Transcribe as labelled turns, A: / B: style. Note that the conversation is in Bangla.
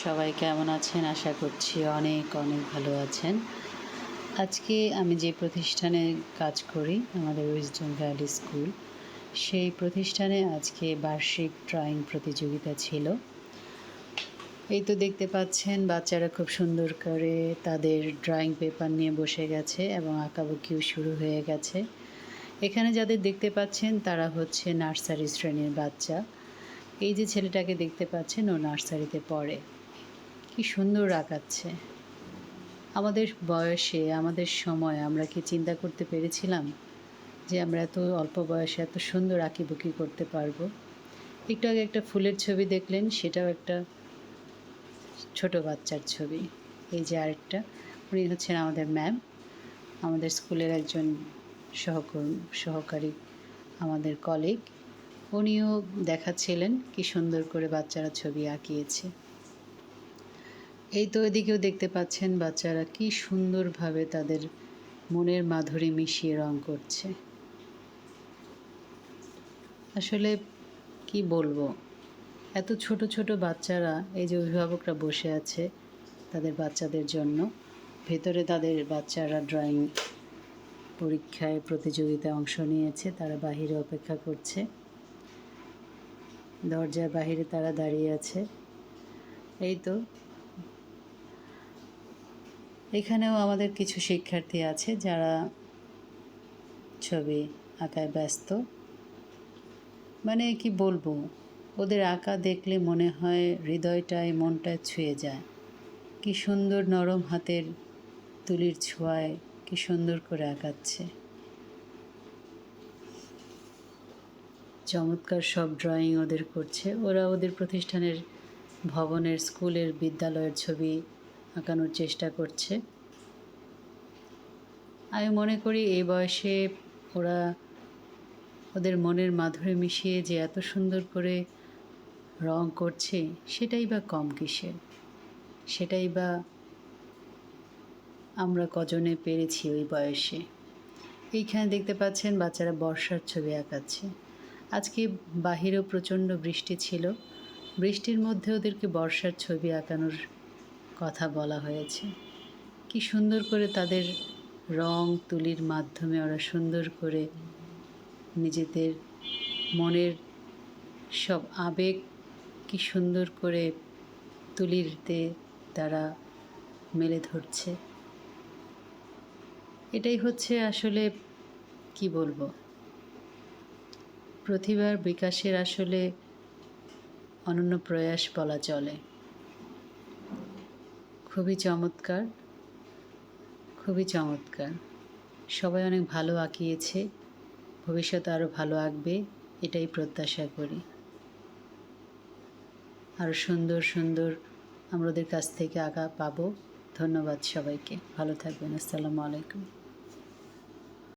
A: সবাই কেমন আছেন? আশা করছি অনেক অনেক ভালো আছেন। আজকে আমি যে প্রতিষ্ঠানে কাজ করি, আমাদের উইজডম ভ্যালি স্কুল, সেই প্রতিষ্ঠানে আজকে বার্ষিক ড্রয়িং প্রতিযোগিতা ছিল। এই তো দেখতে পাচ্ছেন বাচ্চারা খুব সুন্দর করে তাদের ড্রয়িং পেপার নিয়ে বসে গেছে এবং আঁকাবুকিও শুরু হয়ে গেছে। এখানে যাদের দেখতে পাচ্ছেন তারা হচ্ছে নার্সারি শ্রেণীর বাচ্চা। এই যে ছেলেটাকে দেখতে পাচ্ছেন ও নার্সারিতে পড়ে। কি সুন্দর আঁকাচ্ছে। আমাদের বয়সে, আমাদের সময় আমরা কি চিন্তা করতে পেরেছিলাম যে আমরা এত অল্প বয়সে এত সুন্দর আঁকিবুকি করতে পারবো? একটু আগে একটা ফুলের ছবি দেখলেন, সেটাও একটা ছোট বাচ্চার ছবি। এই যে আরেকটা, উনি হচ্ছেন আমাদের ম্যাম, আমাদের স্কুলের একজন সহকারী, আমাদের কলিগ। উনিও দেখাচ্ছিলেন কি সুন্দর করে বাচ্চারা ছবি আঁকিয়েছে। এই তো এদিকেও দেখতে পাচ্ছেন বাচ্চারা কি সুন্দরভাবে তাদের মনের মাধুরী মিশিয়ে রং করছে। আসলে কি বলবো, এত ছোট ছোট বাচ্চারা, এই যে অভিভাবকরা বসে আছে তাদের বাচ্চাদের জন্য, ভেতরে তাদের বাচ্চারা ড্রয়িং পরীক্ষায় প্রতিযোগিতায় অংশ নিয়েছে, তারা বাহিরে অপেক্ষা করছে, দরজার বাহিরে তারা দাঁড়িয়ে আছে। এই তো এখানেও আমাদের কিছু শিক্ষার্থী আছে যারা ছবি আঁকায় ব্যস্ত। মানে কি বলবো, ওদের আঁকা দেখলে মনে হয় হৃদয়টায়, মনটায় ছুঁয়ে যায়। কি সুন্দর নরম হাতের তুলির ছোঁয়ায় কি সুন্দর করে আঁকাচ্ছে। চমৎকার সব ড্রয়িং ওদের করছে। ওরা ওদের প্রতিষ্ঠানের ভবনের, স্কুলের, বিদ্যালয়ের ছবি আঁকানোর চেষ্টা করছে। আমি মনে করি এই বয়সে ওরা ওদের মনের মাধুরী মিশিয়ে যে এত সুন্দর করে রং করছে, সেটাই বা কম কিসের? সেটাই বা আমরা কজনে পেরেছি ওই বয়সে? এইখানে দেখতে পাচ্ছেন বাচ্চারা বর্ষার ছবি আঁকাচ্ছে। আজকে বাহিরেও প্রচণ্ড বৃষ্টি ছিল। বৃষ্টির মধ্যে ওদেরকে বর্ষার ছবি আঁকানোর কথা বলা হয়েছে। কি সুন্দর করে তাদের রং তুলির মাধ্যমে ওরা সুন্দর করে নিজেদের মনের সব আবেগ কি সুন্দর করে তুলিতে তারা মেলে ধরছে। এটাই হচ্ছে আসলে কি বলবো, প্রতিভার বিকাশের আসলে অনন্য প্রয়াস বলা চলে। খুবই চমৎকার, খুবই চমৎকার। সবাই অনেক ভালো আঁকিয়েছে, ভবিষ্যতে আরও ভালো আঁকবে এটাই প্রত্যাশা করি। আরও সুন্দর সুন্দর আমরা ওদের কাছ থেকে আঁকা পাবো। ধন্যবাদ সবাইকে, ভালো থাকবেন। আসসালামু আলাইকুম।